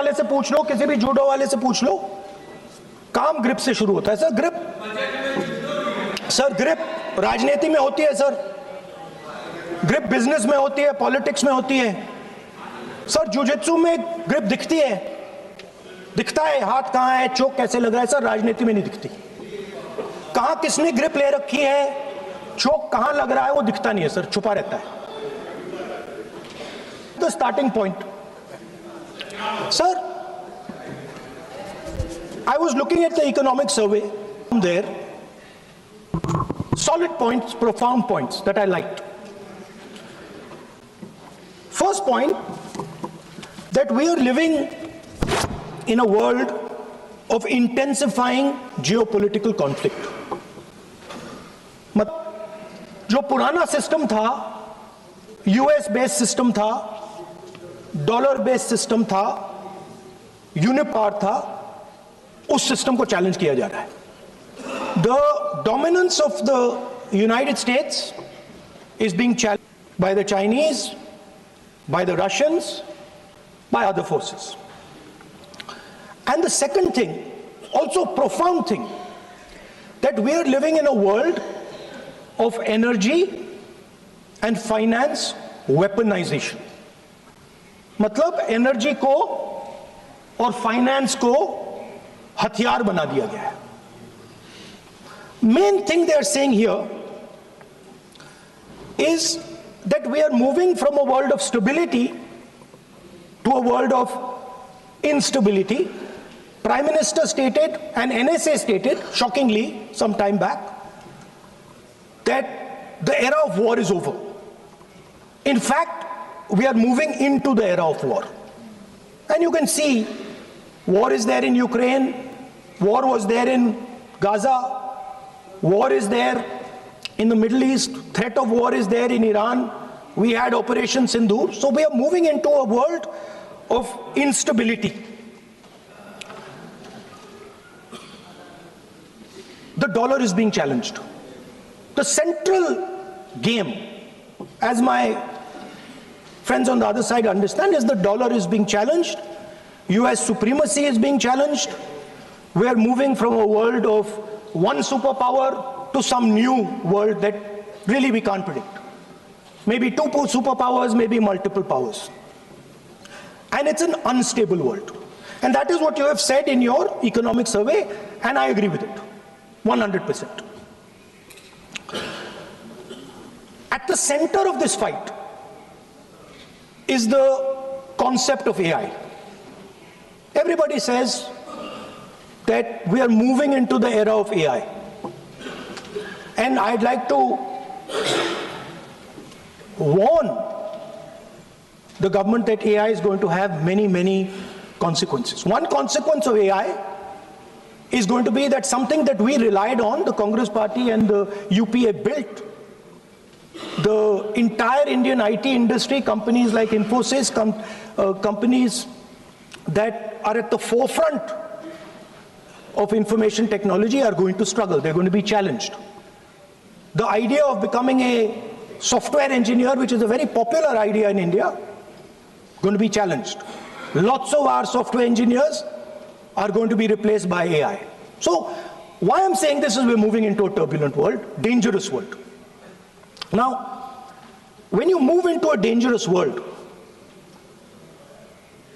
वाले से पूछ लो, किसी भी जूडो वाले से पूछ लो, काम ग्रिप से शुरू होता है सर। ग्रिप राजनीति में होती है सर, ग्रिप बिजनेस में होती है, पॉलिटिक्स में होती है सर। जुजित्सु में ग्रिप दिखती है, दिखता है हाथ कहां है, चोक कैसे लग रहा है सर। राजनीति में नहीं दिखती। कहां किसने ग्रिप ले रखी है, चोक कहां लग रहा है, वो दिखता नहीं है सर, छुपा रहता है। The starting point sir, I was looking at the economic survey there, solid points, profound points that I liked. First point, that we are living in a world of intensifying geopolitical conflict. जो पुराना system था, US based system था, dollar based system था, यूनिपार था, उस system को challenge किया जा रहा है। The dominance of the United states is being challenged by the Chinese, by the Russians, by other forces. And the second thing, also profound thing, that we are living in a world of energy and finance weaponization. मतलब energy को और finance को हथियार बना दिया गया है। Main thing they are saying here is that we are moving from a world of stability to a world of instability. Prime Minister stated and NSA stated, shockingly, some time back, that the era of war is over. In fact, we are moving into the era of war. And you can see, war is there in Ukraine, war was there in Gaza, war is there in the Middle East, threat of war is there in Iran, we had Operation Sindoor. So we are moving into a world of instability. The dollar is being challenged. The central game, as my friends on the other side understand, is the dollar is being challenged. US supremacy is being challenged. We are moving from a world of one superpower to some new world that really we can't predict. Maybe two superpowers, maybe multiple powers. And it's an unstable world. And that is what you have said in your economic survey, and I agree with it. 100%. At the center of this fight is the concept of AI. Everybody says that we are moving into the era of AI. And I'd like to warn the government that AI is going to have many, many consequences. One consequence of AI is going to be that something that we relied on, the Congress party and the UPA built, the entire Indian IT industry, companies like Infosys, companies that are at the forefront of information technology are going to struggle. They're going to be challenged. The idea of becoming a software engineer, which is a very popular idea in India, going to be challenged. Lots of our software engineers are going to be replaced by AI. So why I'm saying this is we're moving into a turbulent world, dangerous world. Now, when you move into a dangerous world,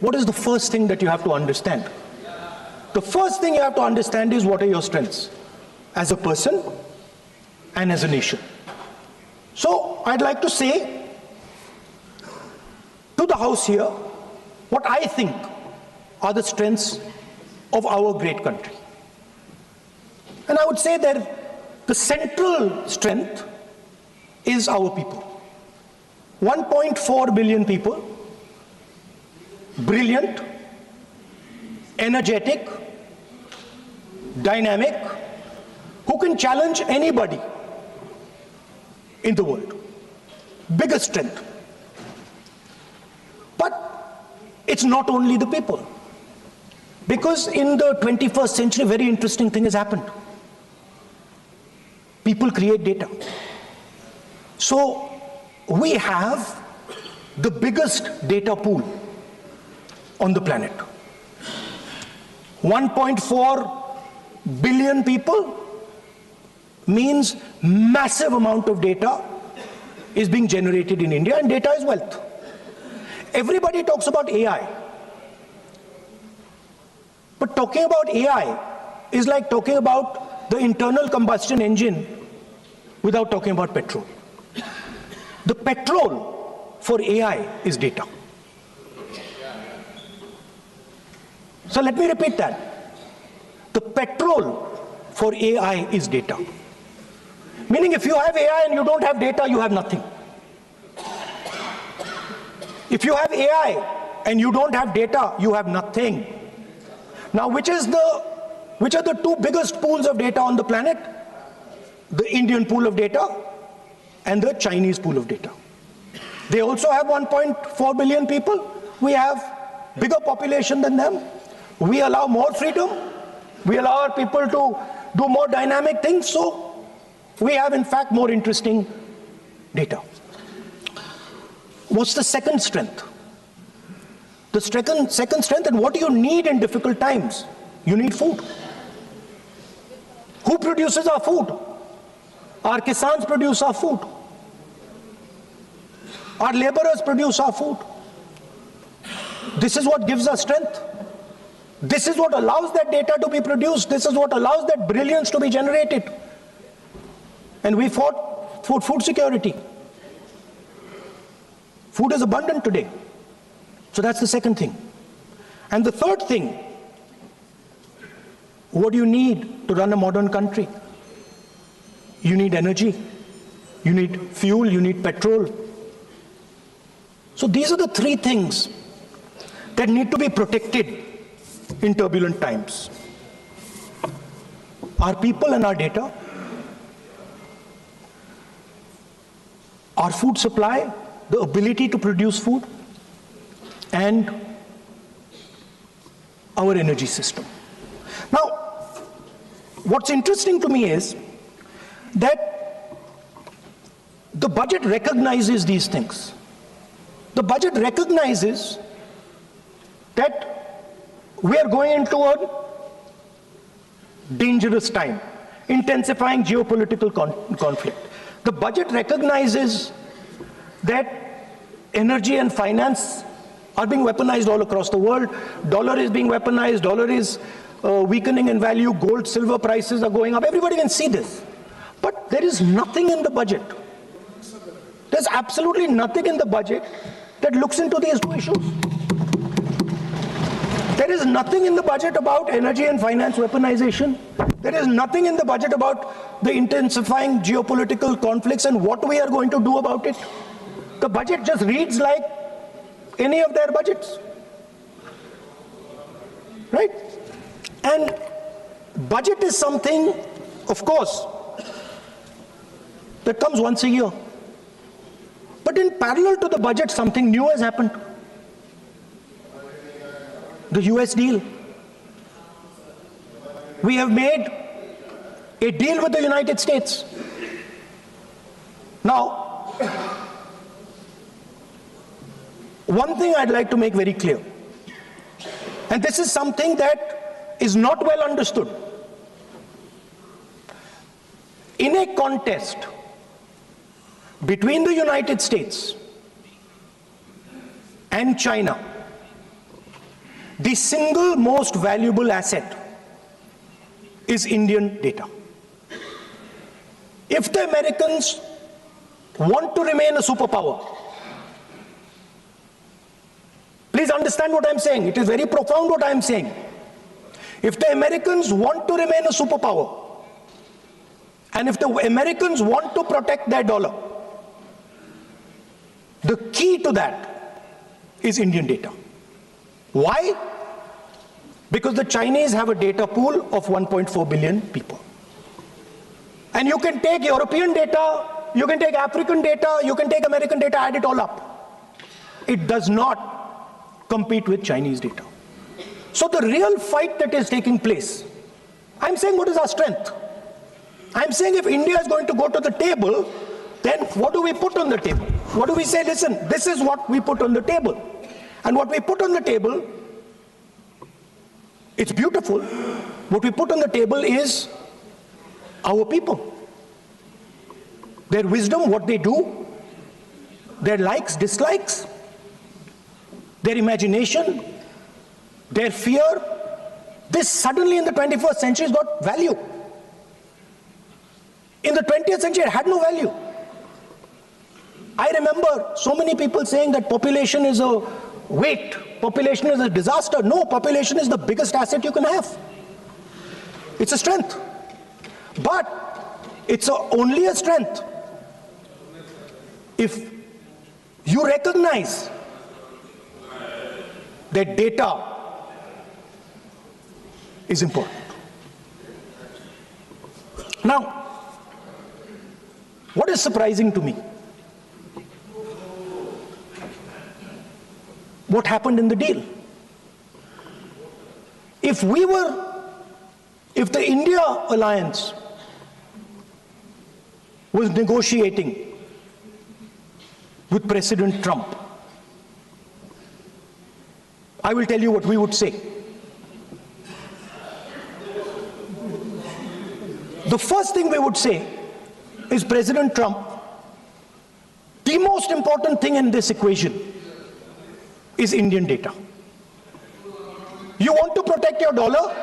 what is the first thing that you have to understand? The first thing you have to understand is what are your strengths as a person and as a nation. So I'd like to say to the House here what I think are the strengths of our great country. And I would say that the central strength is our people. 1.4 billion people, brilliant, energetic, dynamic, who can challenge anybody in the world. Biggest strength. But it's not only the people. Because in the 21st century, a very interesting thing has happened. People create data. So we have the biggest data pool on the planet. 1.4 billion people means massive amount of data is being generated in India, and data is wealth. Everybody talks about AI. But talking about AI is like talking about the internal combustion engine without talking about petrol. The petrol for AI is data. So let me repeat that. The petrol for AI is data. Meaning if you have AI and you don't have data, you have nothing. If you have AI and you don't have data, you have nothing. Now, which are the two biggest pools of data on the planet? The Indian pool of data and the Chinese pool of data. They also have 1.4 billion people. We have bigger population than them. We allow more freedom. We allow our people to do more dynamic things. So we have, in fact, more interesting data. What's the second strength? The second strength, and what do you need in difficult times? You need food. Who produces our food? Our kisans produce our food. Our laborers produce our food. This is what gives us strength. This is what allows that data to be produced. This is what allows that brilliance to be generated. And we fought for food security. Food is abundant today. So that's the second thing. And the third thing, what do you need to run a modern country? You need energy, you need fuel, you need petrol. So these are the three things that need to be protected in turbulent times. Our people and our data, our food supply, the ability to produce food, and our energy system. Now, what's interesting to me is that the budget recognizes these things. The budget recognizes that we are going into a dangerous time, intensifying geopolitical conflict. The budget recognizes that energy and finance are being weaponized all across the world. Dollar is being weaponized, dollar is weakening in value, gold, silver prices are going up. Everybody can see this. But there is nothing in the budget. There's absolutely nothing in the budget that looks into these two issues. There is nothing in the budget about energy and finance weaponization. There is nothing in the budget about the intensifying geopolitical conflicts and what we are going to do about it. The budget just reads like any of their budgets, right? And budget is something, of course, that comes once a year. But in parallel to the budget, something new has happened. The US deal. We have made a deal with the United States. Now, one thing I'd like to make very clear, and this is something that is not well understood. In a contest between the United States and China, the single most valuable asset is Indian data. If the Americans want to remain a superpower, please understand what I'm saying. It is very profound what I'm saying. If the Americans want to remain a superpower, and if the Americans want to protect their dollar, the key to that is Indian data. Why? Because the Chinese have a data pool of 1.4 billion people. And you can take European data, you can take African data, you can take American data, add it all up. It does not compete with Chinese data. So the real fight that is taking place, I'm saying what is our strength? I'm saying if India is going to go to the table, then what do we put on the table? What do we say? Listen, this is what we put on the table. And what we put on the table It's beautiful. What we put on the table is our people. Their wisdom, what they do, their likes, dislikes, their imagination, their fear. This suddenly in the 21st century has got value. In the 20th century, it had no value. I remember so many people saying that population is a weight, population is a disaster. No, population is the biggest asset you can have. It's a strength. But it's only a strength if you recognize that data is important. Now, what is surprising to me? What happened in the deal? If the India alliance was negotiating with President Trump, I will tell you what we would say. The first thing we would say is, President Trump, the most important thing in this equation is Indian data. You want to protect your dollar?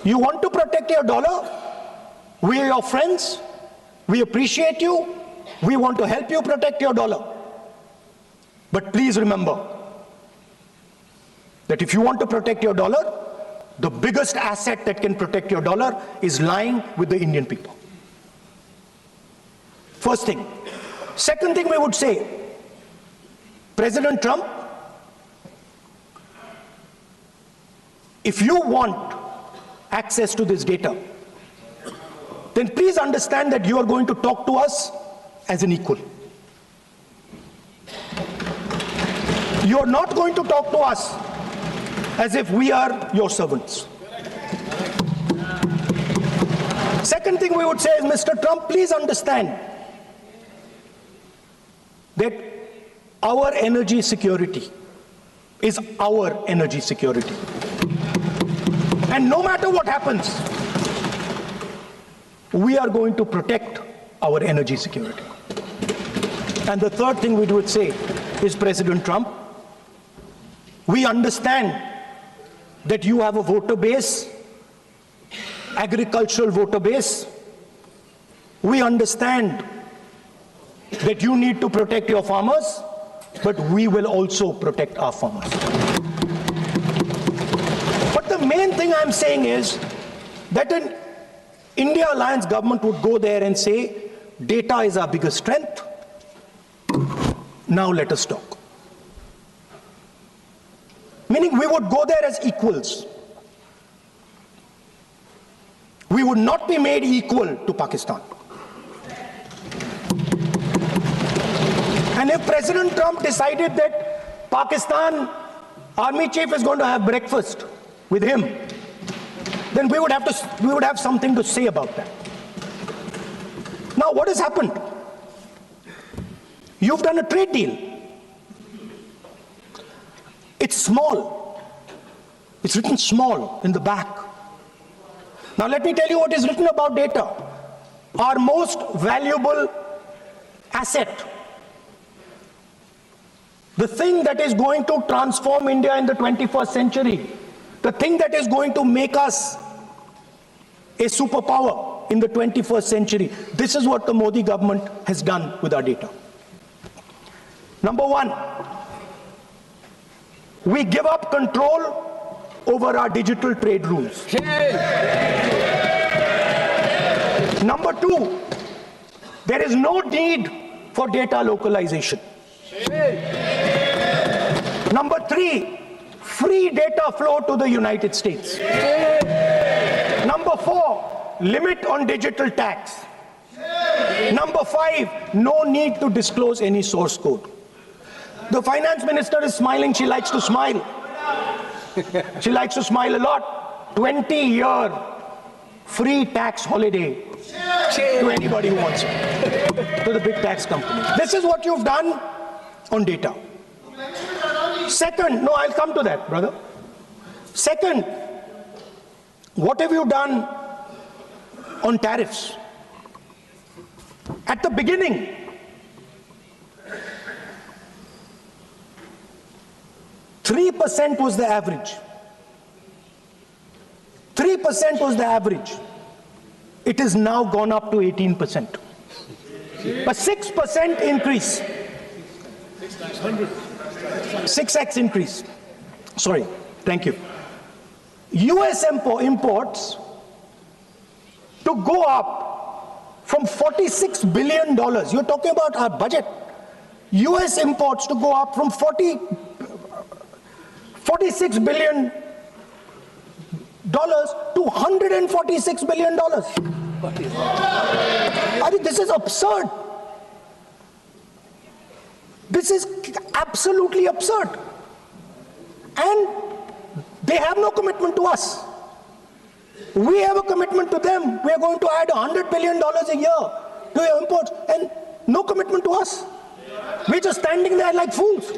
You want to protect your dollar? We are your friends. We appreciate you. We want to help you protect your dollar. But please remember that if you want to protect your dollar, the biggest asset that can protect your dollar is lying with the Indian people. First thing. Second thing we would say, President Trump, if you want access to this data, then please understand that you are going to talk to us as an equal. You are not going to talk to us as if we are your servants. Second thing we would say is, Mr. Trump, please understand that our energy security is our energy security. And no matter what happens, we are going to protect our energy security. And the third thing we would say is, President Trump, we understand that you have a voter base, agricultural voter base. We understand that you need to protect your farmers, but we will also protect our farmers. But the main thing I'm saying is that an India Alliance government would go there and say, data is our biggest strength. Now let us talk. Meaning we would go there as equals. We would not be made equal to Pakistan. And if President Trump decided that Pakistan army chief is going to have breakfast with him, then we would have something to say about that. Now what has happened? You've done a trade deal. It's small. It's written small in the back. Now let me tell you what is written about data. Our most valuable asset. The thing that is going to transform India in the 21st century. The thing that is going to make us a superpower in the 21st century. This is what the Modi government has done with our data. Number one, we give up control over our digital trade rules. Number two, there is no need for data localization. Number three, free data flow to the United States. Number four, limit on digital tax. Number five, no need to disclose any source code. The finance minister is smiling. She likes to smile. She likes to smile a lot. 20-year free tax holiday to anybody who wants it, to the big tax companies. This is what you've done on data. Second, no, I'll come to that, brother. Second, what have you done on tariffs? At the beginning, %3 was the average. 3% was the average. It has now gone up to 18%. A 6% increase. 6x increase. Sorry, thank you. US imports to go up from $46 billion. You're talking about our budget. US imports to go up from $46 billion to $146 billion. I mean, this is absurd. This is absolutely absurd. And they have no commitment to us. We have a commitment to them. We are going to add $100 billion a year to your imports, and no commitment to us. We're just standing there like fools.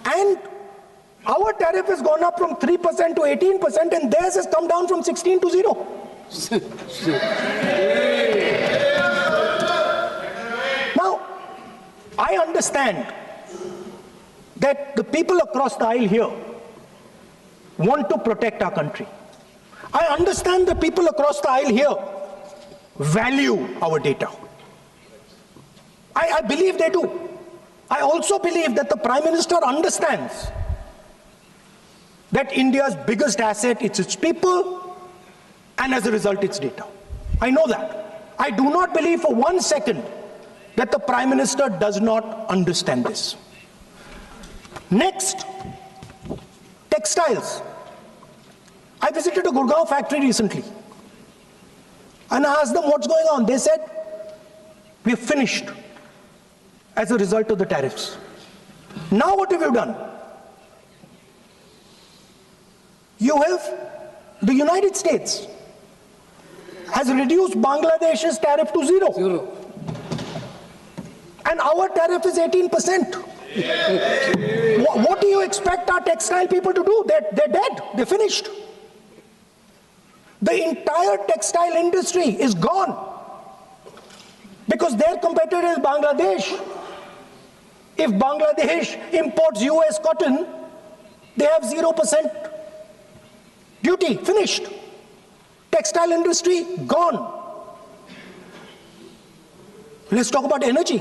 And our tariff has gone up from 3% to 18%, and theirs has come down from 16 to 0. Now, I understand that the people across the aisle here want to protect our country. I understand the people across the aisle here value our data. I believe they do. I also believe that the Prime Minister understands that India's biggest asset is its people, and as a result, its data. I know that. I do not believe for 1 second that the Prime Minister does not understand this. Next, textiles. I visited a Gurgaon factory recently, and I asked them what's going on. They said, we're finished as a result of the tariffs. Now what have you done? You have, the United States has reduced Bangladesh's tariff to 0. And our tariff is 18%. What do you expect our textile people to do? They're dead, they're finished. The entire textile industry is gone because their competitor is Bangladesh. If Bangladesh imports US cotton, they have 0% duty, finished. Textile industry, gone. Let's talk about energy.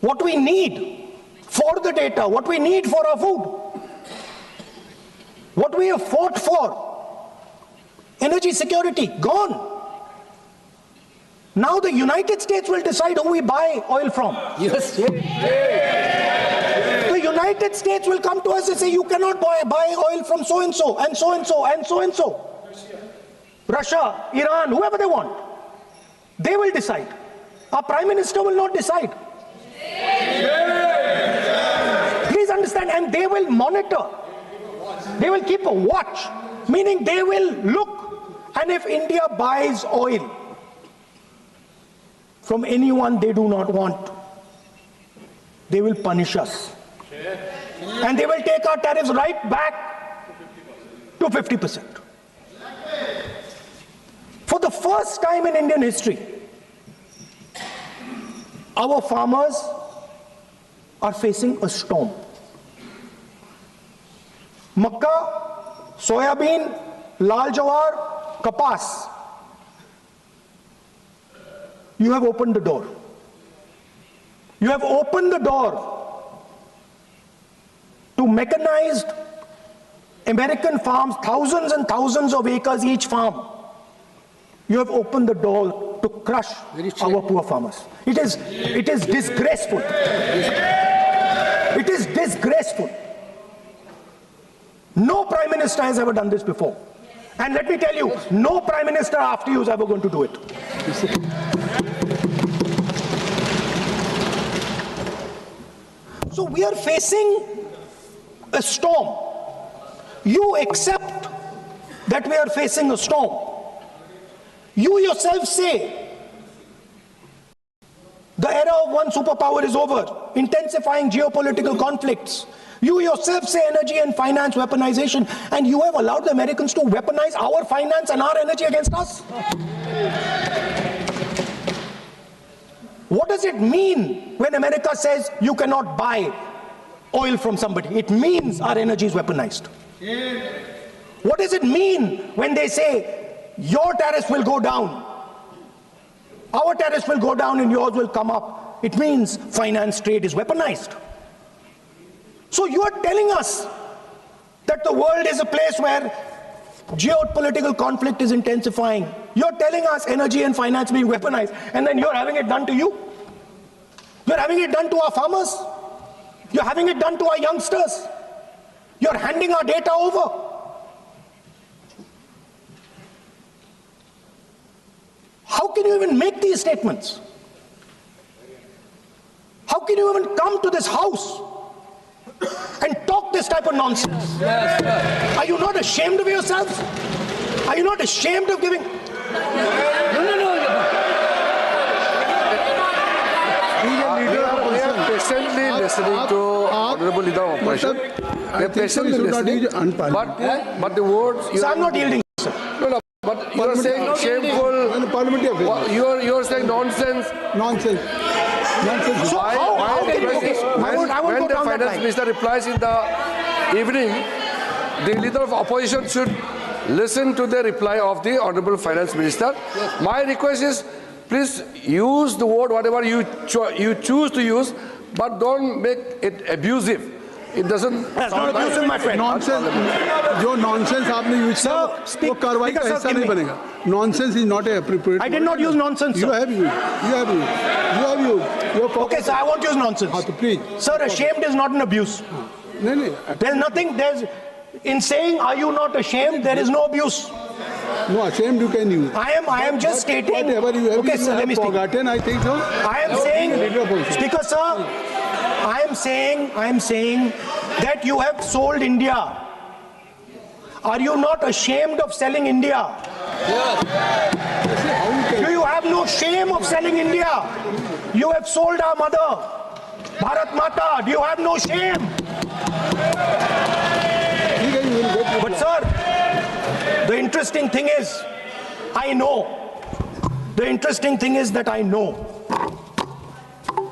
What we need for the data, what we need for our food, what we have fought for, energy security, gone. Now the United States will decide who we buy oil from. Yes. The United States will come to us and say, you cannot buy oil from so-and-so, and so-and-so, and so-and-so. Russia, Iran, whoever they want. They will decide. Our Prime Minister will not decide. Please understand, and they will monitor. They will keep a watch, meaning they will look, and if India buys oil from anyone they do not want, they will punish us. And they will take our tariffs right back to 50%. For the first time in Indian history, our farmers are facing a storm. Makkah, soybean, lal jawar, kapas. You have opened the door. You have opened the door to mechanized American farms, thousands and thousands of acres each farm. You have opened the door to crush our poor farmers. It is disgraceful. It is disgraceful. No Prime Minister has ever done this before. And let me tell you, no Prime Minister after you is ever going to do it. So we are facing a storm. You accept that we are facing a storm. You yourself say The era of one superpower is over, intensifying geopolitical conflicts. You yourself say energy and finance weaponization, and you have allowed the Americans to weaponize our finance and our energy against us? What does it mean when America says you cannot buy oil from somebody? It means our energy is weaponized. What does it mean when they say your tariffs will go down, our tariffs will go down and yours will come up? It means finance trade is weaponized. So you are telling us that the world is a place where geopolitical conflict is intensifying. You're telling us energy and finance being weaponized, and then you're having it done to you. You're having it done to our farmers. You're having it done to our youngsters. You're handing our data over. How can you even make these statements? How can you even come to this house and talk this type of nonsense? Are you not ashamed of yourselves? Are you not ashamed of giving? No. We are patiently listening to Honorable Leader of Opposition. We are patiently listening. But the words. So I'm not yielding. No. But you are saying shameful. You are saying nonsense. Nonsense. So how can you? When the finance minister replies in the evening, the leader of opposition should listen to the reply of the honorable finance minister. My request is, please use the word whatever you choose to use, but don't make it abusive. It doesn't. That's not abusive, my friend. Nonsense. जो nonsense आपने use किया वो कार्रवाई का हिस्सा नहीं बनेगा. Nonsense is not appropriate. I did not use nonsense, sir. You have used. Okay, sir, I won't use nonsense. Please. Sir, ashamed is not an abuse. No. There's nothing. In saying, are you not ashamed? There is no abuse. No, ashamed you can use. I am just stating. Whatever you have, okay, sir, let me speak. Forgotten, I think so. I am saying, Speaker, sir, I am saying that you have sold India. Are you not ashamed of selling India? Do you have no shame of selling India? You have sold our mother, Bharat Mata. Do you have no shame? But sir, the interesting thing is, I know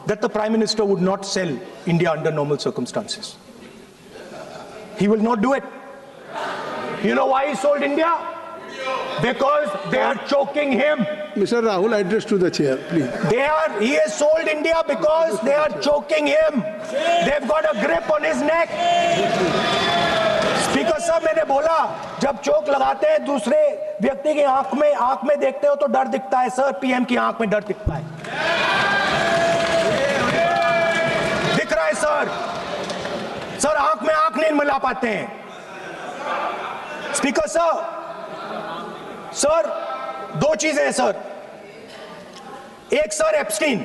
that the Prime Minister would not sell India under normal circumstances. He will not do it. You know why he sold India? Because they are choking him. Mr. Rahul, address to the chair, please. He has sold India because they are choking him. They've got a grip on his neck. Speaker साहब, मैंने बोला जब चोक लगाते हैं दूसरे व्यक्ति की आंख में देखते हो तो डर दिखता है. सर, पीएम की आंख में डर दिखता है. दिख रहा है सर आंख में आंख नहीं मिला पाते हैं. स्पीकर सर दो चीजें हैं सर. एक sir Epstein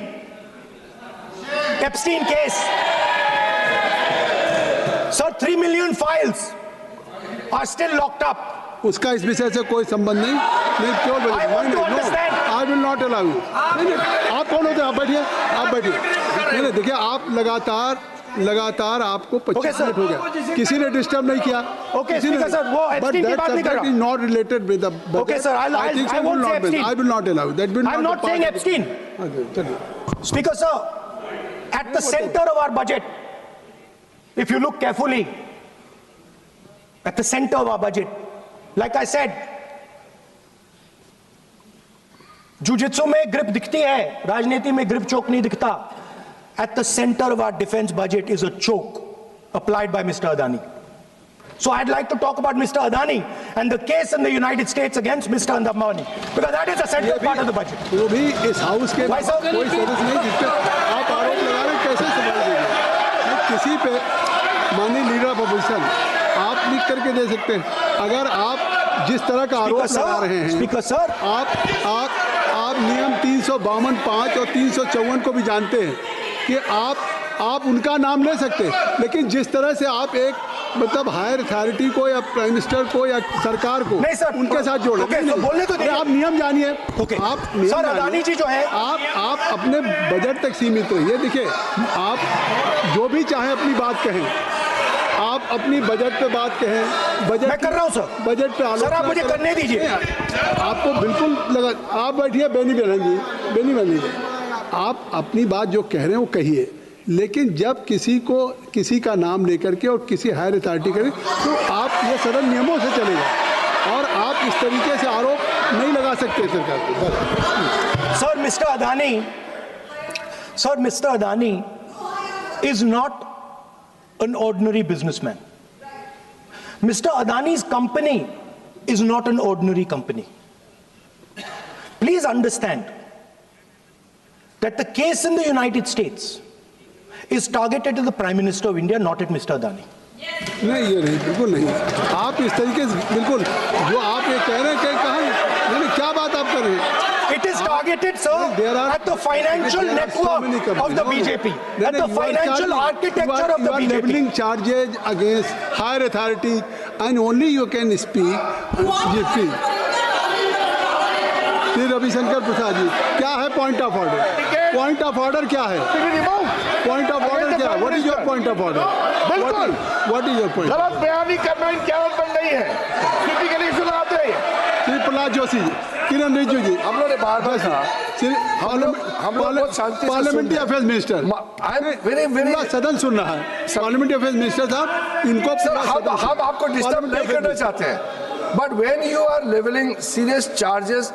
case. Sir 3 million files are still locked up. उसका इस विषय से कोई संबंध नहीं. क्यों बोल रहे हैं? I will not allow you. आप कौन होते हैं? आप बैठिए. नहीं, देखिए आप लगातार आपको 25 मिनट हो गया. किसी ने डिस्टर्ब नहीं किया. ओके सर, वो एप्स्टीन की बात नहीं कर रहा. Is not related with the budget. Okay sir, I won't say Epstein. I will not allow. That will not. I'm not saying Epstein. Speaker sir, at the center of our budget, if you look carefully, at the center of our budget, like I said, jujitsu में grip दिखती है, राजनीति में grip choke नहीं दिखता. At the center of our defense budget is a choke applied by Mr. Adani. So I'd like to talk about Mr. Adani and the case in the United States against Mr. Adani, because that is the central part of the budget. वो भी इस house के Why, sir? कोई service नहीं जिस पे आप आरोप लगा रहे हैं. कैसे संभाल देंगे? किसी पे माननीय लीडर ऑफ अपोजिशन आप लिख करके दे सकते हैं. अगर आप जिस तरह का आरोप लगा रहे हैं, स्पीकर सर, आप नियम 352(5) और 354 को भी जानते हैं कि आप उनका नाम ले सकते हैं, लेकिन जिस तरह से आप एक मतलब हायर अथॉरिटी को या प्राइम मिनिस्टर को या सरकार को नहीं सर, उनके साथ जोड़ना। ओके, तो बोलने तो दीजिए। आप नियम जानिए। ओके, आप नियम सर, जानिए। अदानी जी जो है, आप अपने बजट तक सीमित रहिए। देखिए, आप जो भी चाहें अपनी बात कहें, आप अपनी बजट पे बात कहें। बजट मैं कर रहा हूं सर, बजट पे सर आप मुझे करने दीजिए। आपको बिल्कुल लगा। आप बैठिए बेनी बहन जी, बेनी बहन जी, आप अपनी बात जो कह रहे हैं वो कहिए, लेकिन जब किसी का नाम लेकर के और किसी हायर अथॉरिटी करें तो आप ये सदन नियमों से चलेगा और आप इस तरीके से आरोप नहीं लगा सकते सरकार को। Sir mister Adani is not an ordinary businessman. Mr. Adani's company is not an ordinary company. Please understand that the case in the United States is targeted at the Prime Minister of India, not at Mr. Adani. नहीं, ये नहीं, बिल्कुल नहीं। आप इस तरीके से बिल्कुल जो आप ये कह रहे हैं कि कहाँ नहीं, क्या बात आप कर रहे हैं? It is targeted, sir, at the financial network of the BJP, at the financial architecture of the BJP. You are leveling charges against higher authority, and only you can speak. Shri Ravishankar Prasad ji, क्या है point of order? Point of order क्या है? Point of order क्या है? What is your point of order? बिल्कुल, what is your point? गलत बयानी करना इनकी आदत बन गई है, टिपिकली सुनाते हैं। श्री प्रहलाद जोशी जी, किरण रिजिजू जी, हम लोग ने बार-बार कहा, हम लोग बहुत शांति से पार्लियामेंट्री अफेयर्स मिनिस्टर, पूरा सदन सुन रहा है। पार्लियामेंट्री अफेयर्स मिनिस्टर साहब, इनको हम आपको डिस्टर्ब नहीं करना चाहते हैं, but when you are levelling serious charges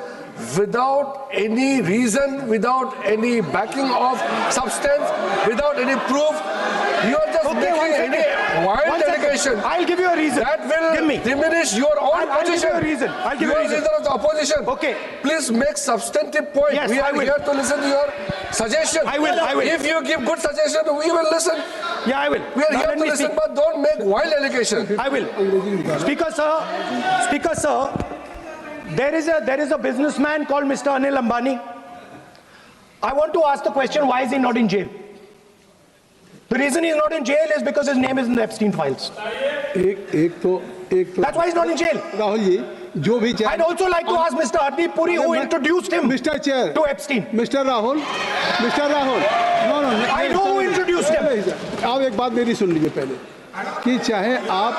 without any reason, without any backing of substance, without any proof, you are just making any wild allegation. I'll give you a reason. That will diminish your own I'll give you position. a reason. I'll give you you a are reason. leader of the opposition. Okay. Please make substantive point. Yes, we I are will. here to listen to your suggestion. I will. If you give good suggestion, we will listen. Yeah, I will. We are Now here let to me listen, speak. but don't make wild allegation. I will. Speaker sir, there is a businessman called Mr. Anil Ambani. I want to ask the question, why is he not in jail? The reason he's not in jail is because his name is in the Epstein files. एक तो That's why he's not in jail. Rahul ji, जो भी चाहे। I'd also like to ask Mr. Hardeep Puri, who introduced him Mr. Chair to Epstein. Mr. Rahul, no, I know who introduced him. आप एक बात मेरी सुन लीजिए पहले, कि चाहे आप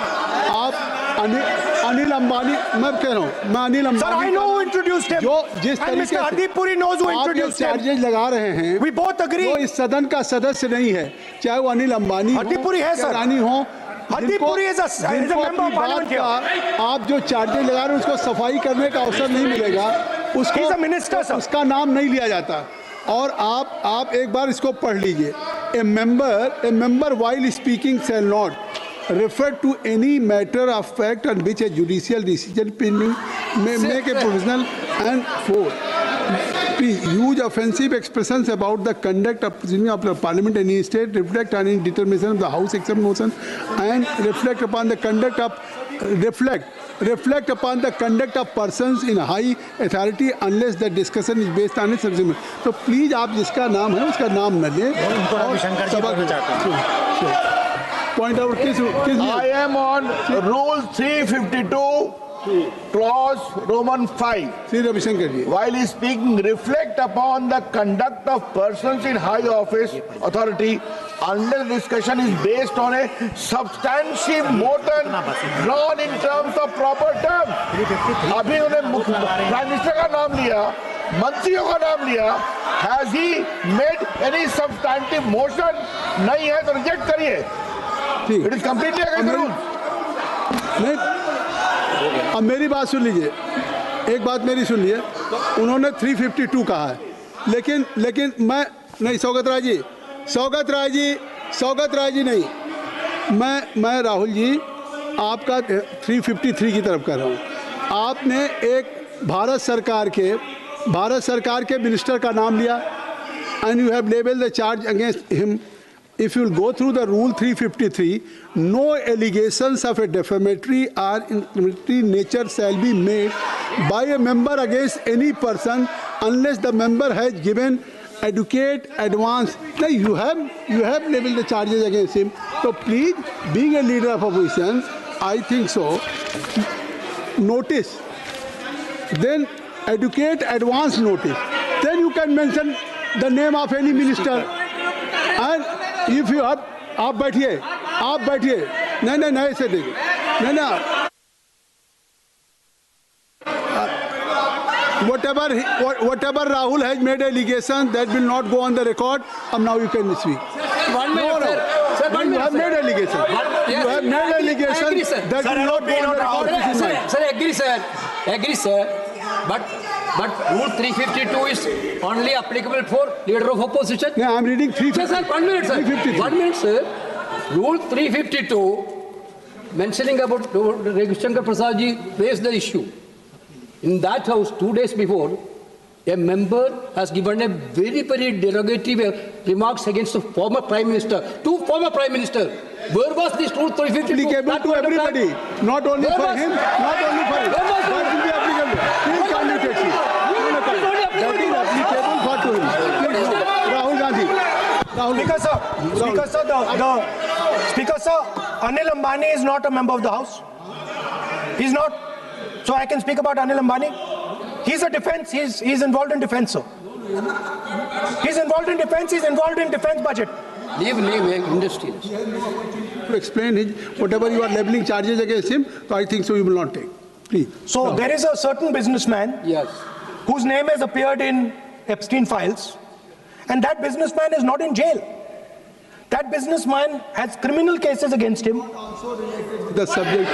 अनिल अंबानी, मैं कह रहा हूँ, मैं Anil Ambani, Sir, I know who introduced him. जो जिस And तरीके Mr. से Hardeep Puri knows who आप जो introduced him. चार्जेज लगा रहे हैं, We both agree. वो इस सदन का सदस्य नहीं है, चाहे वो अनिल अंबानी Hardeep Puri है, sir. रानी हो। Hardeep Puri is a member of parliament here. आप जो चार्जेज लगा रहे हैं उसको सफाई करने का अवसर नहीं मिलेगा, उसको He's a minister, sir. उसका नाम नहीं लिया जाता। और आप एक बार इसको पढ़ लीजिए। A member while speaking shall not refer to any matter of fact on which a judicial decision may make a provisional and for use offensive expressions about the conduct of parliament in any state, reflect on any determination of the house except motion, and reflect upon the conduct of persons in high authority unless the discussion is based on a subject. तो प्लीज आप जिसका नाम है उसका नाम न लें। पॉइंट आउट किस I am on rule 352 clause Roman 5. Shri Ravishankar ji, While speaking, reflect upon the conduct of persons in high office authority unless discussion is based on a substantive motion drawn in terms of proper term. अभी उन्होंने prime minister का नाम लिया, मंत्रियों का नाम लिया, has he made any substantive motion? नहीं है तो रिजेक्ट करिए। ठीक। It is completely against the rule. नहीं, अब मेरी बात सुन लीजिए, एक बात मेरी सुन लीजिए। उन्होंने 352 कहा है, लेकिन मैं नहीं, सौगत राय जी नहीं, मैं राहुल जी आपका 353 की तरफ कर रहा हूँ। आपने एक भारत सरकार के मिनिस्टर का नाम लिया, and you have labeled the charge against him. If you will go through the rule 353, no allegations of a defamatory or incriminatory nature shall be made by a member against any person unless the member has given educate, advance. No, you have leveled the charges against him. So please, being a leader of opposition, I think so. Notice, then educate, advance notice. Then you can mention the name of any minister. And if you have, आप बैठिए, नहीं ऐसे देखिए, नहीं whatever Rahul has made allegation, that will not go on the record. And now you can speak. 1 minute, sir. Sir, 1 minute. You have made allegation. You have made allegation. I agree, sir. That will not go on the record. This is mine. Sir, agree, sir. But Rule 352 is only applicable for leader of opposition. No, I am reading 352. Sir, 1 minute, sir. 352. 1 minute, sir. Rule 352, mentioning about Ravi Shankar Prasad ji raised the issue. In that house, 2 days before, a member has given a very, very derogatory remarks against the former Prime Minister, two former Prime Ministers. Where was this Rule 352? Applicable to everybody, not only for him, not only for him. That will be applicable. Please kindly take it. That is applicable for to him. Please, Rahul Gandhi. Speaker sir, Anil Ambani is not a member of the House. He's not. So I can speak about Anil Ambani. He's a defense. He's involved in defense, sir. He's involved in defense. He's involved in defense budget. Leave industrialist. To explain his, whatever you are leveling charges against him, so I think so you will not take. Please. So there is a certain businessman whose name has appeared in Epstein files, and that businessman is not in jail. That businessman has criminal cases against him. The subject.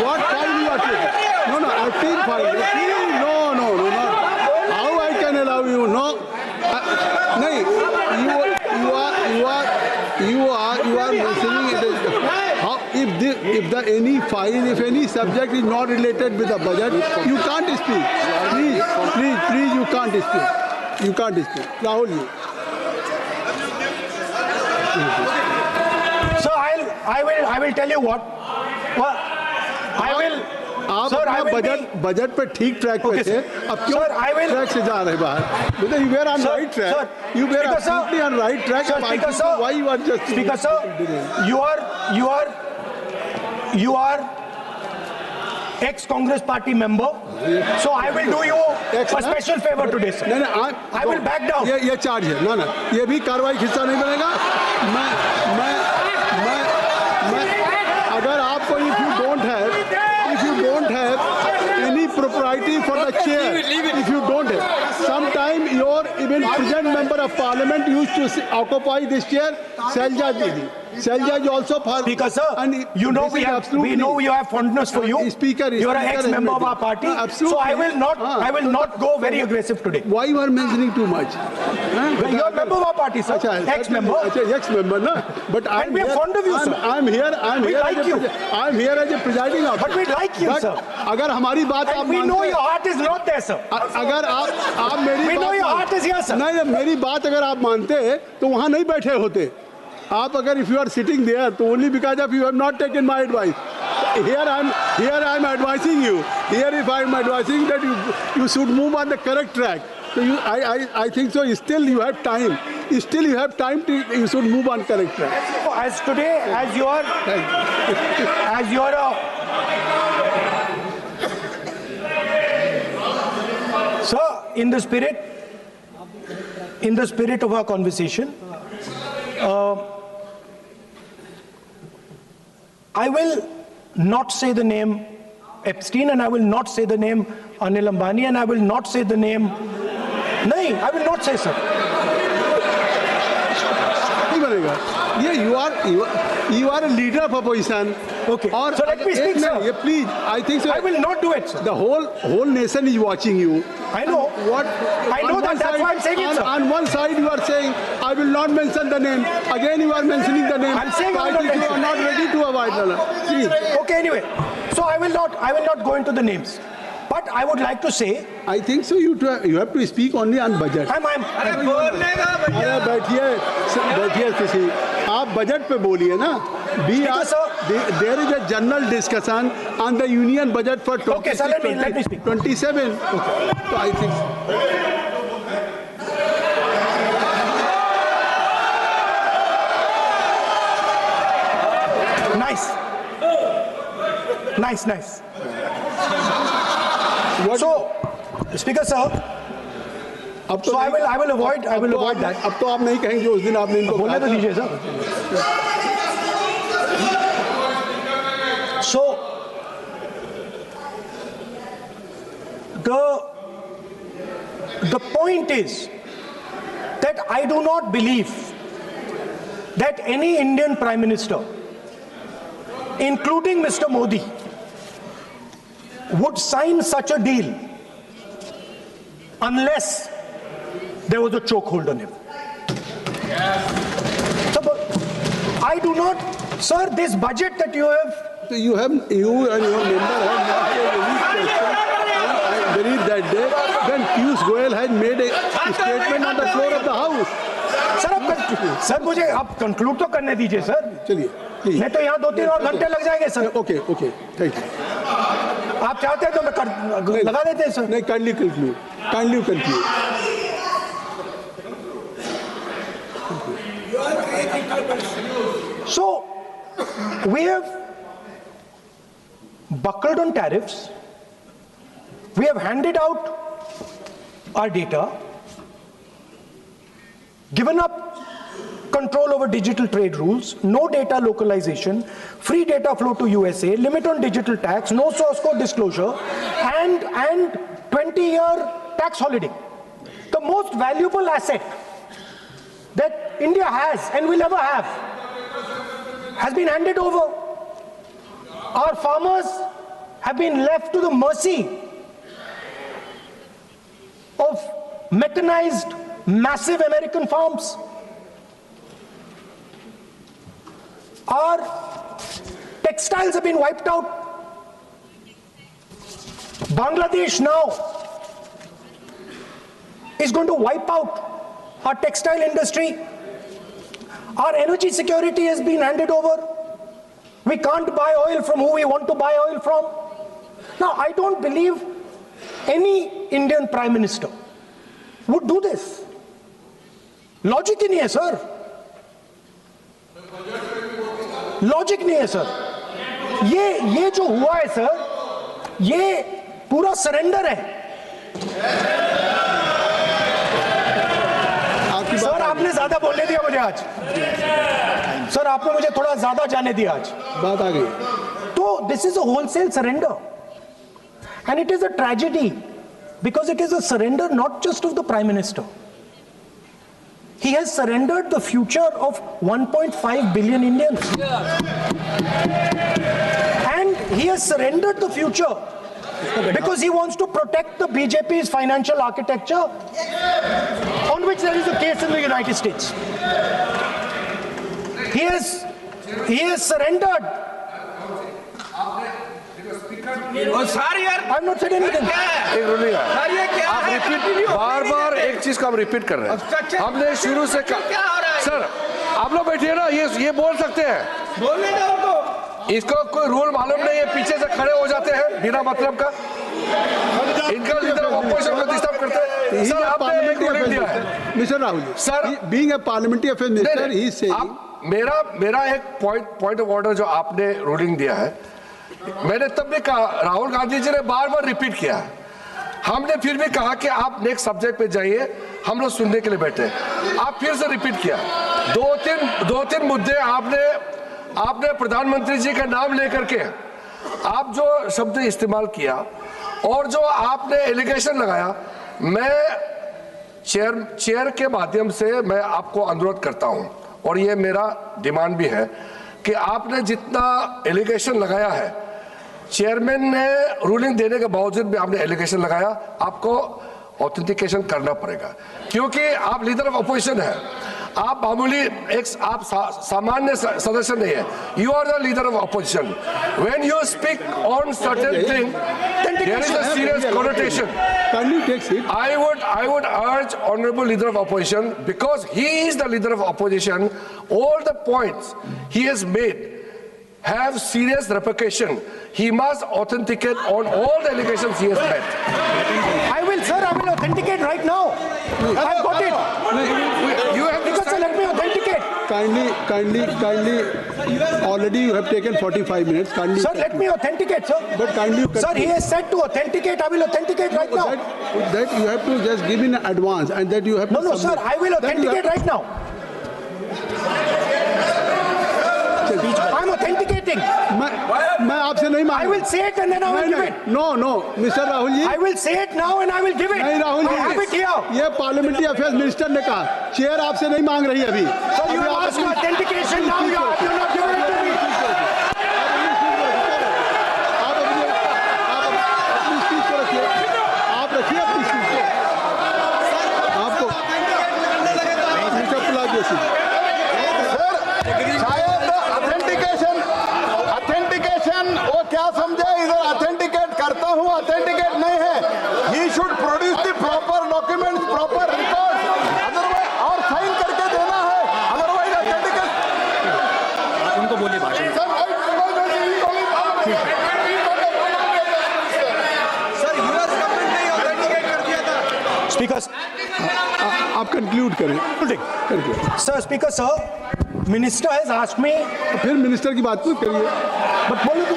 What file you are taking? No, Epstein file. No, not. How I can allow you? No. You are mentioning it. How if any subject is not related with the budget, you can't speak. Please, you can't speak. You can't speak. Rahul, you. So I will tell you what. आप अपना budget पे ठीक track पे थे, अब क्यों track से जा रहे बाहर? Because you were on right track. You were absolutely on right track. Speaker sir, why you are just? Speaker sir, you are ex-Congress party member. So I will do you a special favor today, sir. No, I will back down. ये charge है, ना, ये भी कार्रवाई हिस्सा नहीं बनेगा. मैं अगर आपको if you don't have any propriety for the chair, if you don't have, sometime your even present member of parliament used to occupy this chair, Selja Didi. Selja is also for. Speaker sir, you know we have fondness for you. You are an ex-member of our party. So I will not go very aggressive today. Why you are mentioning too much? You are a member of our party, sir. Ex-member. Ex-member, no. But and we are fond of you, sir. I'm here as a presiding officer. But we like you, sir. अगर हमारी बात आप we know your heart is not there, sir. अगर आप मेरी we know your heart is here, sir. नहीं, मेरी बात अगर आप मानते तो वहाँ नहीं बैठे होते. आप अगर if you are sitting there, तो only because of you have not taken my advice. Here I'm advising you. Here if I'm advising that you should move on the correct track. So I think so. Still you have time. Still you have time to you should move on correct track. As today, as you are sir, in the spirit of our conversation, I will not say the name Epstein, and I will not say the name Anil Ambani, and I will not say the name. No, I will not say, sir. Yeah, you are a leader of opposition. Okay. So let me speak, sir. Yeah, please. I think so. I will not do it, sir. The whole nation is watching you. I know. I know that. That's why I'm saying it, sir. On one side you are saying, I will not mention the name. Again you are mentioning the name. I'm saying so I think you are not ready to avoid the. Please. Okay, anyway. So I will not go into the names. But I would like to say, I think so. You have to speak only on budget. बैठिए किसी आप budget पे बोलिए ना. There is a general discussion on the union budget for 26, okay, sir, let me speak. 27. Okay. So I think. Nice. Nice. What- So, Speaker sir, अब तो so I will avoid that. अब तो आप नहीं कहेंगे उस दिन आपने इनको बोलने तो दीजिए sir. So, the point is that I do not believe that any Indian Prime Minister, including Mr. Modi, would sign such a deal unless there was a chokehold on him. So, but I do not, sir, this budget that you have, So you and your member have not made any question. I believe that day when Piyush Goyal had made a statement on the floor of the house. Sir मुझे आप conclude तो करने दीजिए sir. चलिए नहीं तो यहाँ 2-3 और घंटे लग जाएंगे सर. Okay thank you. आप चाहते हैं तो मैं लगा देते हैं सर. नहीं, kindly conclude. So we have buckled on tariffs. We have handed out our data, given up control over digital trade rules, no data localization, free data flow to USA, limit on digital tax, no source code disclosure, and 20-year tax holiday. The most valuable asset that India has and will ever have has been handed over. Our farmers have been left to the mercy of mechanized, massive American farms. Our textiles have been wiped out. Bangladesh now is going to wipe out our textile industry. Our energy security has been handed over. We can't buy oil from who we want to buy oil from. Now, I don't believe any Indian Prime Minister would do this. Logic ही नहीं है sir. Logic नहीं है sir. ये जो हुआ है sir, ये पूरा सरेंडर है. सर आपने ज्यादा बोलने दिया मुझे आज. सर आपने मुझे थोड़ा ज्यादा जाने दिया आज. बात आ गई. तो this is a wholesale surrender, and it is a tragedy because it is a surrender not just of the Prime Minister. He has surrendered the future of 1.5 billion Indians. And he has surrendered the future because he wants to protect the BJP's financial architecture, on which there is a case in the United States. He has surrendered. I'm not saying anything. आप repeat बार एक चीज का हम repeat कर रहे हैं. हमने शुरू से सर आप लोग बैठिए ना, ये बोल सकते हैं. बोलने दो उनको. इसको कोई रूल मालूम नहीं है, पीछे से खड़े हो जाते हैं बिना मतलब का. इनका लीडर ऑपोजिशन को डिस्टर्ब करते हैं. सर आपने एक रूलिंग दिया है mister Rahul sir, being a parliamentary affair minister ही से मेरा एक पॉइंट ऑफ ऑर्डर जो आपने रूलिंग दिया है, मैंने तब भी कहा, राहुल गांधी जी ने बार रिपीट किया. हमने फिर भी कहा कि आप नेक्स्ट सब्जेक्ट पे जाइए, हम लोग सुनने के लिए बैठे. आप फिर से रिपीट किया. दो तीन मुद्दे आपने प्रधानमंत्री जी का नाम लेकर के आप जो शब्द इस्तेमाल किया और जो आपने एलिगेशन लगाया, मैं चेयर के माध्यम से मैं आपको अनुरोध करता हूं और ये मेरा डिमांड भी है कि आपने जितना एलिगेशन लगाया है, चेयरमैन ने रूलिंग देने के बावजूद भी आपने एलिगेशन लगाया, आपको ऑथेंटिकेशन करना पड़ेगा. क्योंकि आप लीडर ऑफ अपोजिशन है, आप मामूली आप सामान्य सदस्य नहीं है. You are the leader of opposition. When you speak on certain thing, there is a serious connotation. I would urge honorable leader of opposition, because he is the leader of opposition, all the points he has made have serious repercussion. He must authenticate on all the allegations he has made. I will authenticate right now. I've got it. You have to Because let me authenticate. kindly. Already you have taken 45 minutes. Kindly. Sir, let me authenticate, sir. But kindly. Sir, he has said to authenticate. I will authenticate right now. That you have to just give in advance, and that you have. No, to no, sir. I will authenticate right now. I'm authenticating. मैं आपसे नहीं मांग. I will say it and then I will give it. No, Mr. Rahul ji. I will say it now and I will give it. नहीं Rahul I have it ji, here. ये parliamentary affairs minister ने कहा, chair आपसे नहीं मांग रही अभी. So you have asked for authentication now. You have not given it to me. अपनी स्पीच को रखिए. आप रखिए अपनी स्पीच को. आपको मिस्टर पुलाजी शायद ऑथेंटिकेशन वो क्या समझे, इधर ऑथेंटिकेट करता हूँ, ऑथेंटिकेट नहीं है. He should produce the proper documents, proper record, otherwise और साइन करके देना है, अदरवाइज ऑथेंटिकेट. उनको बोलिए भाषण. Speaker, आप कंक्लूड करें. sir, Speaker, sir, Minister has asked me. फिर मिनिस्टर की बात मत करिए. But बोलो तो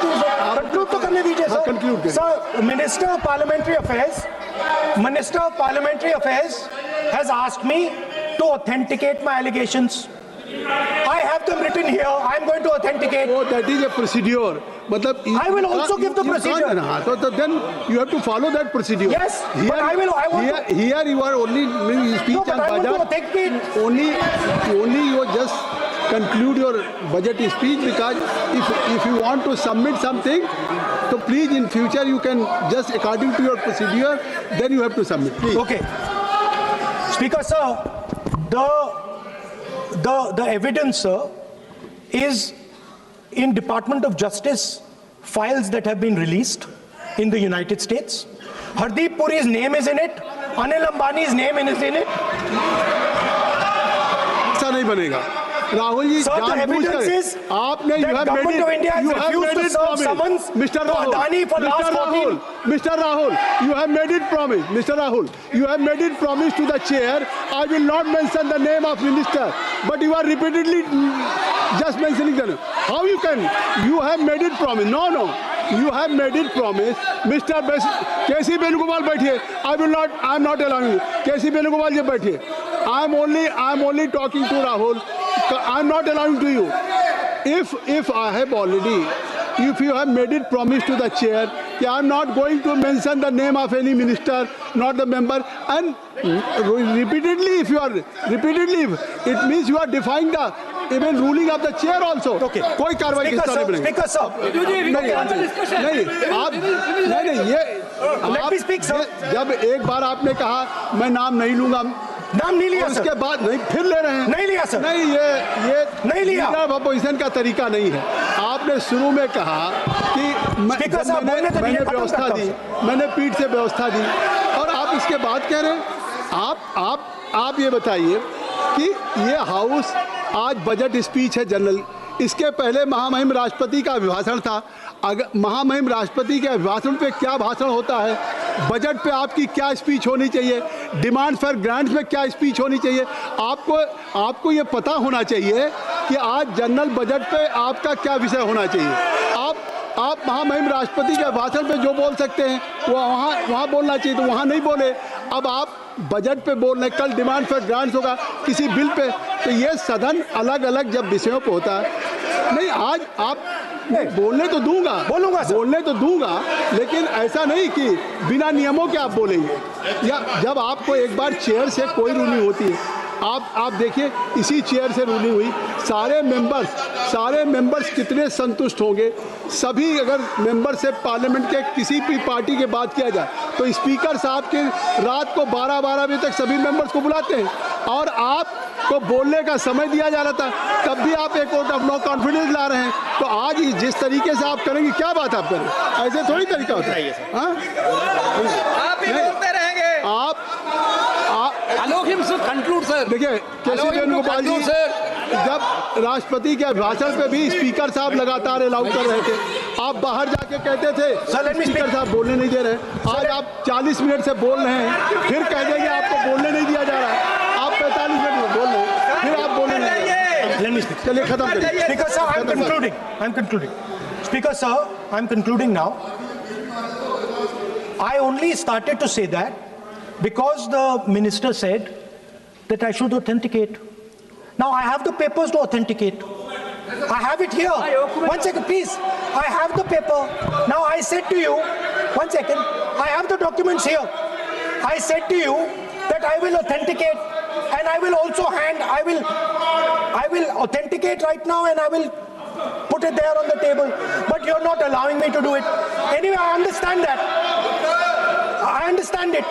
conclude तो करने दीजिए, sir. conclude करिए. Sir, Minister of Parliamentary Affairs has asked me to authenticate my allegations. I have them written here. I am going to authenticate. Oh, that is a procedure. मतलब I will also give the procedure. हाँ, तो then you have to follow that procedure. Yes, but I want to. Here you are only speech No, but on I want to budget. authenticate. Only you just conclude your budget speech, because if you want to submit something, so please in future you can just according to your procedure, then you have to submit. Please. Okay. Speaker, sir, the evidence, sir, is in Department of Justice files that have been released in the United States. Hardeep Puri's name is in it. Anil Ambani's name is in it. ऐसा नहीं बनेगा. Rahul ji, Sir, the evidence is आपने that government of India has refused to serve summons Mr. to Adani for last 14. Mr. Rahul, you have made it promise. Mr. Rahul, you have made it promise to the chair. I will not mention the name of minister, but you are repeatedly just mentioning the name. How you can? You have made it promise. No. You have made it promise. Mr. K.C. Venugopal बैठिए. I am not allowing you. K.C. Venugopal जी बैठिए. I am only talking to Rahul. I am not allowing to you. If I have already, if you have made it promise to the chair, I am not going to mention the name of any minister, not the member, and repeatedly, it means you are defying the even ruling of the chair also. Okay. कोई कार्रवाई किस तरह नहीं. Speaker, sir. नहीं ये. Let me speak, sir. जब एक बार आपने कहा मैं नाम नहीं लूंगा, नाम नहीं लिया, उसके सर. बाद नहीं, फिर ले रहे हैं. नहीं लिया, सर. नहीं, ये नहीं लिया. अपोजिशन का तरीका नहीं है. आपने शुरू में कहा कि Speaker, साहब, बोलने तो मैंने दिया, खत्म व्यवस्था करता दी, हूं, मैंने पीठ से व्यवस्था दी, और आप इसके बाद कह रहे हैं. आप ये बताइए कि ये हाउस आज बजट स्पीच है जनरल. इसके पहले महामहिम राष्ट्रपति का अभिभाषण था. अगर महामहिम राष्ट्रपति के अभिभाषण पे क्या भाषण होता है, बजट पे आपकी क्या स्पीच होनी चाहिए, डिमांड फॉर ग्रांट्स में क्या स्पीच होनी चाहिए, आपको ये पता होना चाहिए कि आज जनरल बजट पे आपका क्या विषय होना चाहिए. आप महामहिम राष्ट्रपति के भाषण पे जो बोल सकते हैं वो वहाँ बोलना चाहिए, तो वहाँ नहीं बोले. अब आप बजट पे बोल रहे, कल डिमांड फॉर ग्रांट्स होगा किसी बिल पे, तो ये सदन अलग अलग जब विषयों पे होता है. नहीं, आज आप बोलने तो दूंगा, लेकिन ऐसा नहीं कि बिना नियमों के आप बोलेंगे. या जब आपको एक बार चेयर से कोई रूलिंग होती है, आप देखिए इसी चेयर से रूलिंग हुई, सारे मेंबर्स कितने संतुष्ट होंगे. सभी अगर मेंबर से पार्लियामेंट के किसी भी पार्टी की बात किया जाए तो स्पीकर साहब के रात को 12 बजे तक सभी मेंबर्स को बुलाते हैं, और आपको बोलने का समय दिया जा रहा था, तब भी आप एक वोट ऑफ नो कॉन्फिडेंस ला रहे हैं. तो आज जिस तरीके से आप करेंगे, क्या बात आप करें, ऐसे थोड़ी तरीका होता है. आप ही बोलते रहेंगे. Allow him to conclude, sir. देखिए, केसी वेणुगोपाल जी जब राष्ट्रपति के भाषण पे भी स्पीकर साहब लगातार अलाउ कर रहे थे. आप बाहर जाके कहते थे स्पीकर साहब बोलने नहीं दे रहे. आज आप 40 मिनट से बोल रहे हैं, फिर कह देंगे आपको बोलने नहीं दिया जा रहा है. आप 45 मिनट में बोल रहे हैं, फिर आप बोलने नहीं दे रहे. Let me speak. चलिए खत्म करिए। Speaker sir, I'm concluding. I'm concluding. Speaker sir, I'm concluding now. I only started to say that because the minister said that I should authenticate. Now I have the papers to authenticate. I have it here. One second, please. I have the paper. Now I said to you, one second. I have the documents here. I said to you that I will authenticate, and I will also I will authenticate right now, and I will put it there on the table. But you're not allowing me to do it. Anyway, I understand that. I understand it.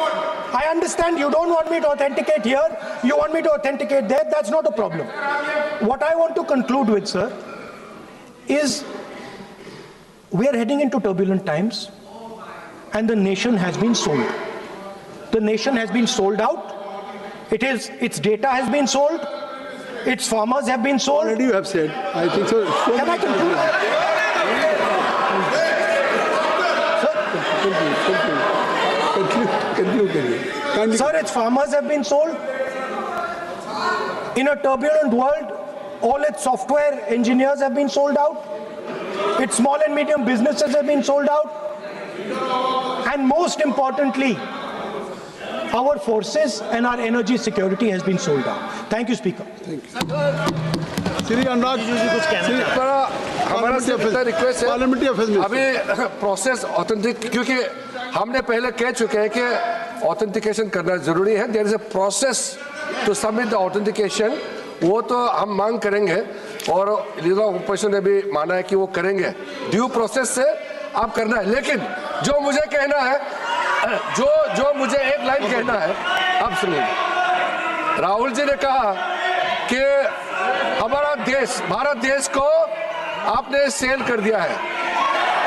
I understand you don't want me to authenticate here. You want me to authenticate there. That's not a problem. What I want to conclude with, sir, is we are heading into turbulent times, and the nation has been sold. The nation has been sold out. Its data has been sold. Its farmers have been sold. Already you have said. I think so. Can I conclude? Conclude. Sir, its farmers have been sold. In a turbulent world, all its software engineers have been sold out. Its small and medium businesses have been sold out. And most importantly, our forces and our energy security has been sold out. Thank you, Speaker. Shri Anurag हमारा सिर्फ request है parliamentary affairs में अभी process authentic, क्योंकि हमने पहले कह चुके हैं कि ऑथेंटिकेशन करना जरूरी है। There is a process to submit the authentication, वो तो हम मांग करेंगे और लीडर ऑफ अपोजिशन ने भी माना है कि वो करेंगे। ड्यू प्रोसेस से आप करना है, लेकिन जो मुझे कहना है, जो मुझे एक लाइन कहना है, अब सुनिए। राहुल जी ने कहा कि हमारा देश, भारत देश को आपने सेल कर दिया है।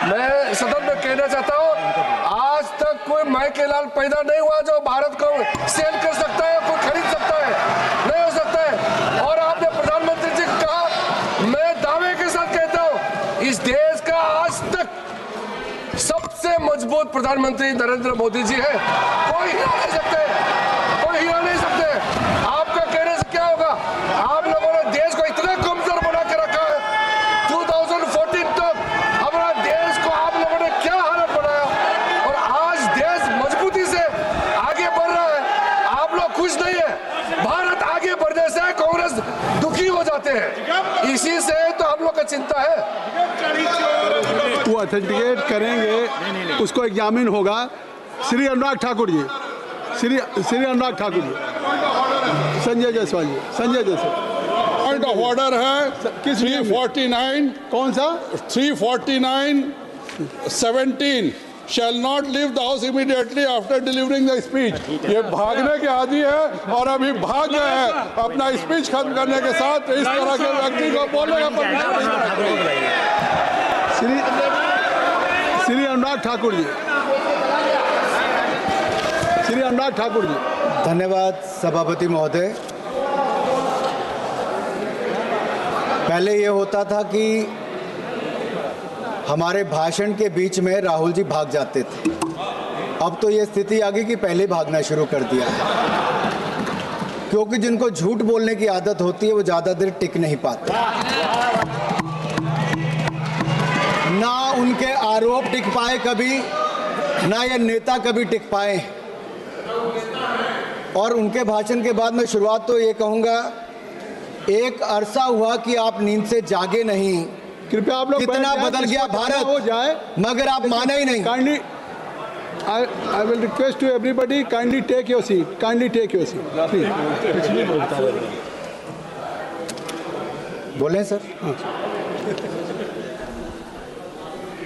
मैं सदन में कहना चाहता हूं, आज तक कोई माइके लाल पैदा नहीं हुआ जो भारत को सेल कर सकता है, कोई खरीद सकता है, नहीं हो सकता है। और आपने प्रधानमंत्री जी को कहा, मैं दावे के साथ कहता हूं, इस देश का आज तक सबसे मजबूत प्रधानमंत्री नरेंद्र मोदी जी है। कोई हिला नहीं सकते, कोई हिला नहीं सकते। आपका कहने से क्या होगा? आप लोगों ने देश को इतना कमजोर बना के रखा है। 2014 तक हमारा देश को आप लोगों ने क्या हालत बनाया, और आज देश मजबूती से आगे बढ़ रहा है। आप लोग खुश नहीं है। भारत आगे बढ़ने से कांग्रेस दुखी हो जाते हैं, इसी से तो हम लोग का चिंता है। वो ऑथेंटिकेट करेंगे, उसको एग्जामिन होगा। Shri Anurag Thakur ji, Shri Anurag Thakur ji, Sanjay Jaiswal ji, Sanjay Jaiswal. Point of order है 349, कौन सा? 349(17) shall not leave the house immediately after delivering the speech। ये भागने के आदि है और अभी भाग गए हैं। अपना स्पीच खत्म करने के साथ इस तरह के व्यक्ति को बोलेगा श्री अनुराग ठाकुर जी, श्री अनुराग ठाकुर जी। धन्यवाद सभापति महोदय। पहले ये होता था कि हमारे भाषण के बीच में राहुल जी भाग जाते थे, अब तो ये स्थिति आ गई कि पहले भागना शुरू कर दिया है, क्योंकि जिनको झूठ बोलने की आदत होती है वो ज़्यादा देर टिक नहीं पाते। ना उनके आरोप टिक पाए कभी, ना ये नेता कभी टिक पाए। और उनके भाषण के बाद मैं शुरुआत तो ये कहूँगा, एक अरसा हुआ कि आप नींद से जागे नहीं। कृपया आप लोग कितना बदल गया भारत हो जाए, मगर आप माने ही नहीं। Kindly I will request to everybody, kindly take your seat, kindly take your seat, please। बोलें सर।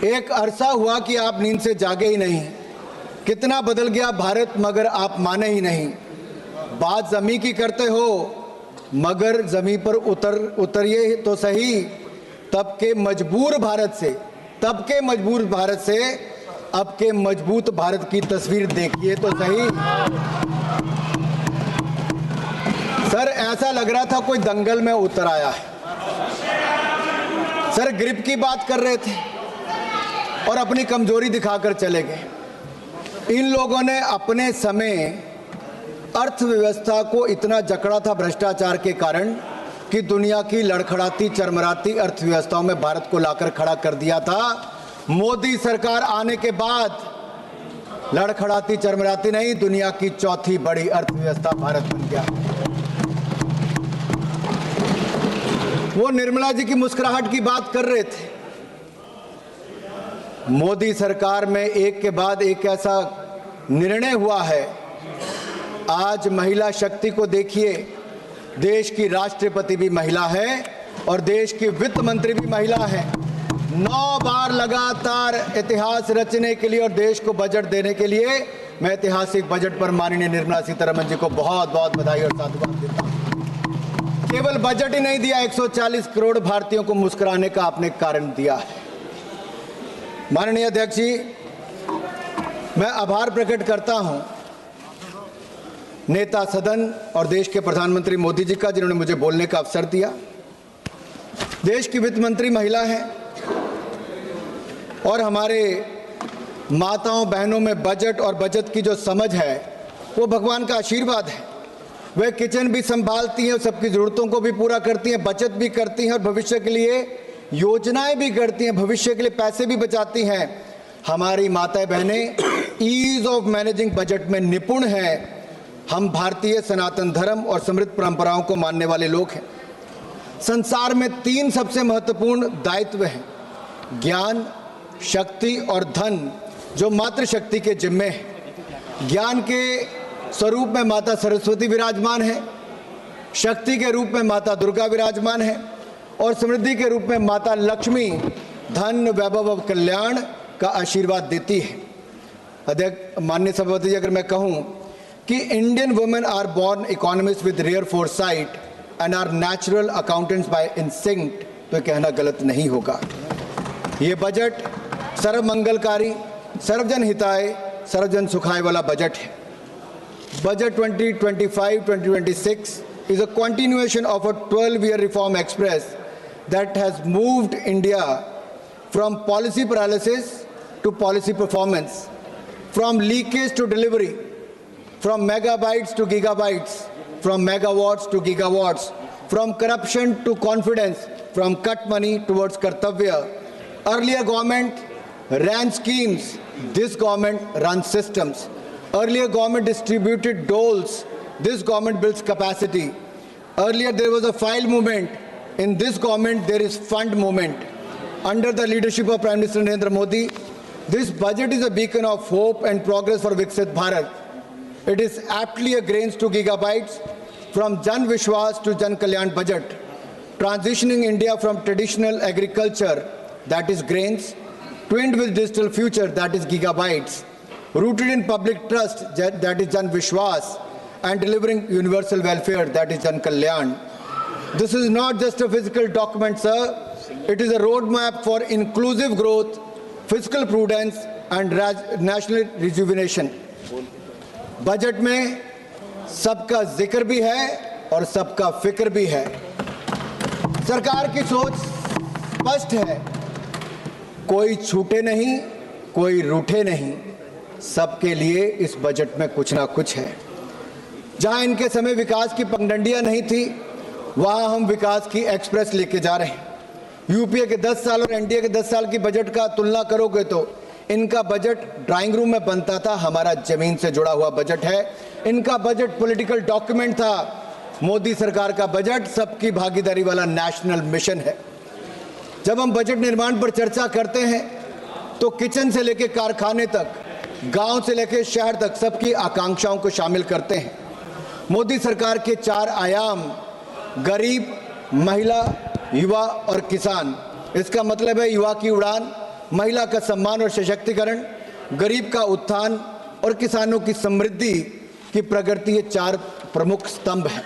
एक अरसा हुआ कि आप नींद से जागे ही नहीं। कितना बदल गया भारत मगर आप माने ही नहीं। बात जमी की करते हो मगर जमी पर उतरिए तो सही। तब के मजबूर भारत से अब के मजबूत भारत की तस्वीर देखिए तो सही। सर ऐसा लग रहा था कोई दंगल में उतर आया है। सर ग्रिप की बात कर रहे थे और अपनी कमजोरी दिखाकर चले गए। इन लोगों ने अपने समय अर्थव्यवस्था को इतना जकड़ा था भ्रष्टाचार के कारण कि दुनिया की लड़खड़ाती चरमराती अर्थव्यवस्थाओं में भारत को लाकर खड़ा कर दिया था। मोदी सरकार आने के बाद लड़खड़ाती चरमराती नहीं, दुनिया की चौथी बड़ी अर्थव्यवस्था भारत बन गया। वो निर्मला जी की मुस्कुराहट की बात कर रहे थे। मोदी सरकार में एक के बाद एक ऐसा निर्णय हुआ है। आज महिला शक्ति को देखिए, देश की राष्ट्रपति भी महिला है और देश की वित्त मंत्री भी महिला है। 9 बार लगातार इतिहास रचने के लिए और देश को बजट देने के लिए मैं ऐतिहासिक बजट पर माननीय निर्मला सीतारमण जी को बहुत बहुत बधाई और साधुवाद देता हूं। केवल बजट ही नहीं दिया, 140 करोड़ भारतीयों को मुस्कुराने का आपने कारण दिया है। माननीय अध्यक्ष जी, मैं आभार प्रकट करता हूं नेता सदन और देश के प्रधानमंत्री मोदी जी का, जिन्होंने मुझे बोलने का अवसर दिया। देश की वित्त मंत्री महिला है और हमारे माताओं बहनों में बजट और बचत की जो समझ है वो भगवान का आशीर्वाद है। वे किचन भी संभालती हैं, सबकी ज़रूरतों को भी पूरा करती हैं, बचत भी करती हैं और भविष्य के लिए योजनाएं भी करती हैं, भविष्य के लिए पैसे भी बचाती हैं। हमारी माताएं बहनें ईज ऑफ मैनेजिंग बजट में निपुण हैं। हम भारतीय सनातन धर्म और समृद्ध परंपराओं को मानने वाले लोग हैं। संसार में 3 सबसे महत्वपूर्ण दायित्व हैं, ज्ञान, शक्ति और धन, जो मातृशक्ति के जिम्मे है। ज्ञान के स्वरूप में माता सरस्वती विराजमान है, शक्ति के रूप में माता दुर्गा विराजमान है और समृद्धि के रूप में माता लक्ष्मी धन, वैभव और कल्याण का आशीर्वाद देती है। अध्यक्ष, माननीय सभापति जी, अगर मैं कहूं कि Indian women are born economist with rare foresight and are natural accountants by instinct, तो कहना गलत नहीं होगा। ये बजट सर्वमंगलकारी, सर्वजन हिताय, सर्वजन सुखाय वाला बजट है। Budget 2025-2026 is a continuation of a 12-year reform express that has moved India from policy paralysis to policy performance, from leakage to delivery, from megabytes to gigabytes, from megawatts to gigawatts, from corruption to confidence, from cut money towards kartavya. Earlier government ran schemes, this government runs systems. Earlier government distributed doles, this government builds capacity. Earlier there was a file movement, in this government there is fund movement. Under the leadership of Prime Minister Narendra Modi, this budget is a beacon of hope and progress for Viksit Bharat. It is aptly a grains to gigabytes, from Jan Vishwas to Jan Kalyan budget, transitioning India from traditional agriculture, that is grains, twinned with digital future, that is gigabytes, rooted in public trust, that is Jan Vishwas, and delivering universal welfare, that is Jan Kalyan. This is not just a physical document, sir. It is a roadmap for inclusive growth, fiscal prudence, and national rejuvenation. Budget में सबका जिक्र भी है और सबका फिक्र भी है। सरकार की सोच स्पष्ट है, कोई छूटे नहीं, कोई रूठे नहीं, सबके लिए इस बजट में कुछ ना कुछ है। जहां इनके समय विकास की पगडंडियां नहीं थी, वहां हम विकास की एक्सप्रेस लेके जा रहे हैं। यूपीए के 10 साल और एनडीए के 10 साल की बजट का तुलना करोगे तो इनका बजट ड्राइंग रूम में बनता था, हमारा जमीन से जुड़ा हुआ बजट है। इनका बजट पॉलिटिकल डॉक्यूमेंट था, मोदी सरकार का बजट सबकी भागीदारी वाला नेशनल मिशन है। जब हम बजट निर्माण पर चर्चा करते हैं तो किचन से लेकर कारखाने तक, गांव से लेकर शहर तक सबकी आकांक्षाओं को शामिल करते हैं। मोदी सरकार के 4 आयाम, गरीब, महिला, युवा और किसान। इसका मतलब है युवा की उड़ान, महिला का सम्मान और सशक्तिकरण, गरीब का उत्थान और किसानों की समृद्धि की प्रगति, ये 4 प्रमुख स्तंभ हैं।